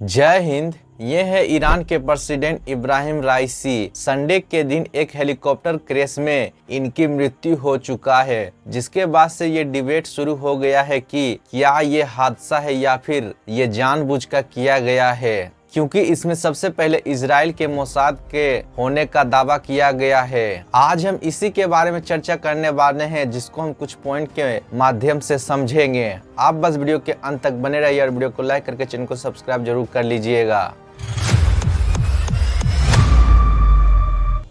जय हिंद। ये है ईरान के प्रेसिडेंट इब्राहिम राइसी। संडे के दिन एक हेलीकॉप्टर क्रैश में इनकी मृत्यु हो चुका है, जिसके बाद से ये डिबेट शुरू हो गया है कि क्या ये हादसा है या फिर ये जानबूझकर किया गया है, क्योंकि इसमें सबसे पहले इजराइल के मोसाद के होने का दावा किया गया है। आज हम इसी के बारे में चर्चा करने वाले हैं, जिसको हम कुछ पॉइंट के माध्यम से समझेंगे। आप बस वीडियो के अंत तक बने रहिए और वीडियो को लाइक करके चैनल को सब्सक्राइब जरूर कर लीजिएगा।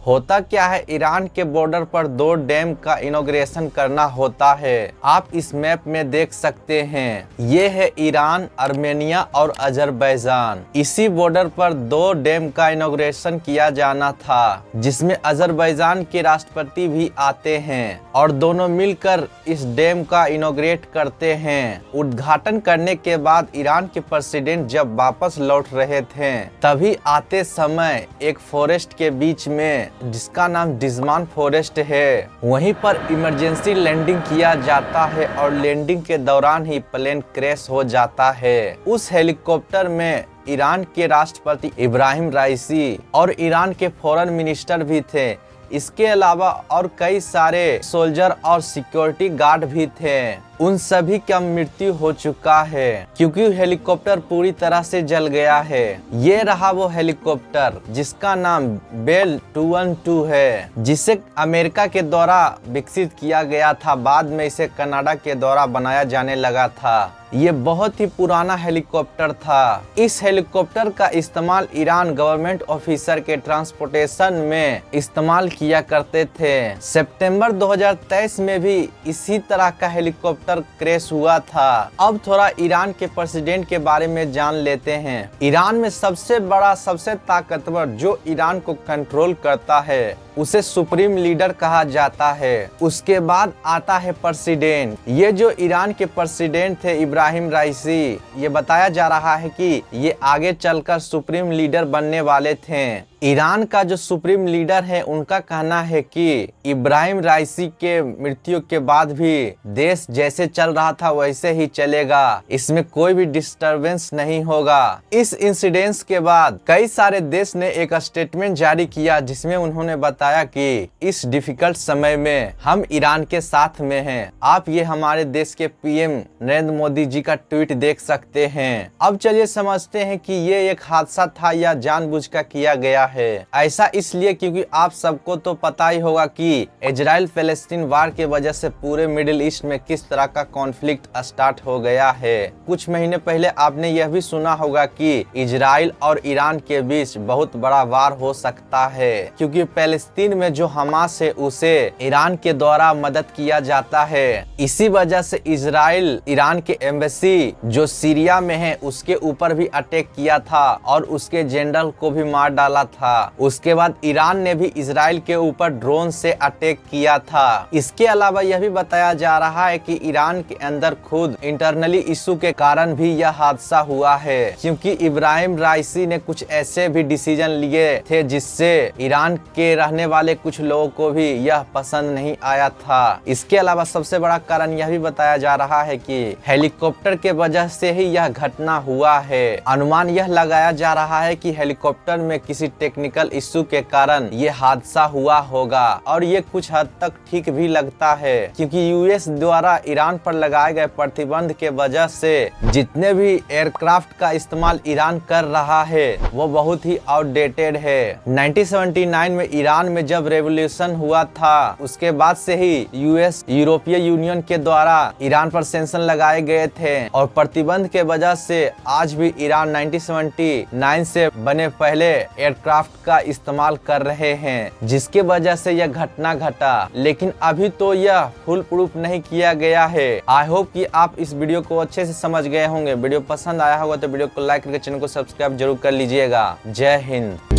होता क्या है, ईरान के बॉर्डर पर 2 डैम का इनॉग्रेशन करना होता है। आप इस मैप में देख सकते हैं, ये है ईरान, आर्मेनिया और अजरबैजान। इसी बॉर्डर पर 2 डैम का इनॉग्रेशन किया जाना था, जिसमें अजरबैजान के राष्ट्रपति भी आते हैं और दोनों मिलकर इस डैम का इनॉग्रेट करते हैं। उद्घाटन करने के बाद ईरान के प्रेसिडेंट जब वापस लौट रहे थे, तभी आते समय एक फॉरेस्ट के बीच में, जिसका नाम डिजमान फॉरेस्ट है, वहीं पर इमरजेंसी लैंडिंग किया जाता है और लैंडिंग के दौरान ही प्लेन क्रैश हो जाता है। उस हेलीकॉप्टर में ईरान के राष्ट्रपति इब्राहिम राइसी और ईरान के फॉरेन मिनिस्टर भी थे। इसके अलावा और कई सारे सोल्जर और सिक्योरिटी गार्ड भी थे। उन सभी का मृत्यु हो चुका है, क्योंकि हेलीकॉप्टर पूरी तरह से जल गया है। ये रहा वो हेलीकॉप्टर जिसका नाम बेल 212 है, जिसे अमेरिका के द्वारा विकसित किया गया था। बाद में इसे कनाडा के द्वारा बनाया जाने लगा था। ये बहुत ही पुराना हेलीकॉप्टर था। इस हेलीकॉप्टर का इस्तेमाल ईरान गवर्नमेंट ऑफिसर के ट्रांसपोर्टेशन में इस्तेमाल किया करते थे। सितंबर 2023 में भी इसी तरह का हेलीकॉप्टर क्रैश हुआ था। अब थोड़ा ईरान के प्रेसिडेंट के बारे में जान लेते हैं। ईरान में सबसे बड़ा, सबसे ताकतवर जो ईरान को कंट्रोल करता है, उसे सुप्रीम लीडर कहा जाता है। उसके बाद आता है प्रेसिडेंट। ये जो ईरान के प्रेसिडेंट थे इब्राहिम राइसी, ये बताया जा रहा है कि ये आगे चलकर सुप्रीम लीडर बनने वाले थे। ईरान का जो सुप्रीम लीडर है, उनका कहना है कि इब्राहिम राइसी के मृत्यु के बाद भी देश जैसे चल रहा था वैसे ही चलेगा, इसमें कोई भी डिस्टरबेंस नहीं होगा। इस इंसिडेंस के बाद कई सारे देश ने एक स्टेटमेंट जारी किया, जिसमें उन्होंने बताया कि इस डिफिकल्ट समय में हम ईरान के साथ में हैं। आप ये हमारे देश के पीएम नरेंद्र मोदी जी का ट्वीट देख सकते हैं। अब चलिए समझते हैं कि ये एक हादसा था या जानबूझकर किया गया है। ऐसा इसलिए क्योंकि आप सबको तो पता ही होगा कि इजराइल फलस्तीन वार के वजह से पूरे मिडिल ईस्ट में किस तरह का कॉन्फ्लिक्ट स्टार्ट हो गया है। कुछ महीने पहले आपने यह भी सुना होगा कि इजराइल और ईरान के बीच बहुत बड़ा वार हो सकता है, क्योंकि फलस्तीन में जो हमास है उसे ईरान के द्वारा मदद किया जाता है। इसी वजह से इजराइल ईरान के एम्बेसी जो सीरिया में है, उसके ऊपर भी अटैक किया था और उसके जनरल को भी मार डाला था। उसके बाद ईरान ने भी इजराइल के ऊपर ड्रोन से अटैक किया था। इसके अलावा यह भी बताया जा रहा है कि ईरान के अंदर खुद इंटरनली इशू के कारण भी यह हादसा हुआ है, क्योंकि इब्राहिम राइसी ने कुछ ऐसे भी डिसीजन लिए थे जिससे ईरान के रहने वाले कुछ लोगों को भी यह पसंद नहीं आया था। इसके अलावा सबसे बड़ा कारण यह भी बताया जा रहा है कि हेलीकॉप्टर के वजह से ही यह घटना हुआ है। अनुमान यह लगाया जा रहा है कि हेलीकॉप्टर में किसी टेक्निकल इश्यू के कारण ये हादसा हुआ होगा, और ये कुछ हद तक ठीक भी लगता है, क्योंकि यूएस द्वारा ईरान पर लगाए गए प्रतिबंध के वजह से जितने भी एयरक्राफ्ट का इस्तेमाल ईरान कर रहा है वो बहुत ही आउटडेटेड है। 1979 में ईरान में जब रेवोल्यूशन हुआ था, उसके बाद से ही यूएस, यूरोपीय यूनियन के द्वारा ईरान पर सेंक्शन लगाए गए थे, और प्रतिबंध के वजह से आज भी ईरान 1979 से बने पहले एयरक्राफ्ट का इस्तेमाल कर रहे हैं, जिसके वजह से यह घटना घटा। लेकिन अभी तो यह फुल प्रूफ नहीं किया गया है। आई होप कि आप इस वीडियो को अच्छे से समझ गए होंगे। वीडियो पसंद आया होगा तो वीडियो को लाइक करके चैनल को सब्सक्राइब जरूर कर लीजिएगा। जय हिंद।